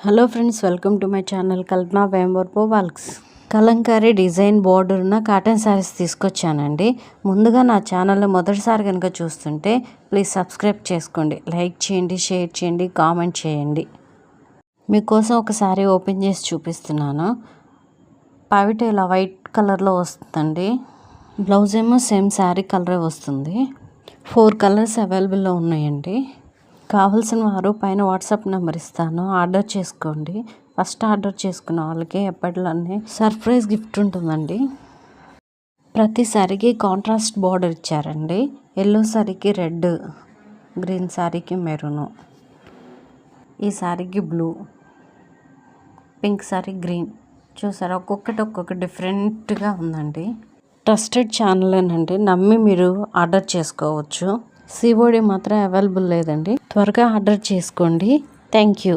Hello friends, welcome to my channel Kalpana వేంబర్పో వాల్క్స్. Kalamkari design border ఉన్న కాటన్ శారీస్ తీసుకొచ్చానండి. ముందుగా నా ఛానల్లో మొదటిసారి కనుక చూస్తుంటే ప్లీజ్ సబ్స్క్రైబ్ చేసుకోండి, లైక్ చేయండి, షేర్ చేయండి, కామెంట్ చేయండి. మీకోసం ఒక శారీ ఓపెన్ చేసి చూపిస్తున్నాను. పవిట ఇలా వైట్ కలర్లో వస్తుందండి. బ్లౌజ్ ఏమో సేమ్ శారీ కలరే వస్తుంది. 4 కలర్స్ అవైలబుల్లో ఉన్నాయండి. కావాల్సిన వారు పైన వాట్సాప్ నెంబర్ ఇస్తాను, ఆర్డర్ చేసుకోండి. ఫస్ట్ ఆర్డర్ చేసుకున్న వాళ్ళకి ఎప్పటిలానే సర్ప్రైజ్ గిఫ్ట్ ఉంటుందండి. ప్రతి సారీకి కాంట్రాస్ట్ బార్డర్ ఇచ్చారండి. ఎల్లో సారీకి రెడ్, గ్రీన్ సారీకి మెరూను, ఈ సారీకి బ్లూ, పింక్ సారీ గ్రీన్. చూసారా, ఒక్కొక్కటి డిఫరెంట్గా ఉందండి. ట్రస్టెడ్ ఛానలేనండి, నమ్మి మీరు ఆర్డర్ చేసుకోవచ్చు. సిఓడి మాత్రం అవైలబుల్ లేదండి. త్వరగా ఆర్డర్ చేసుకోండి. Thank you.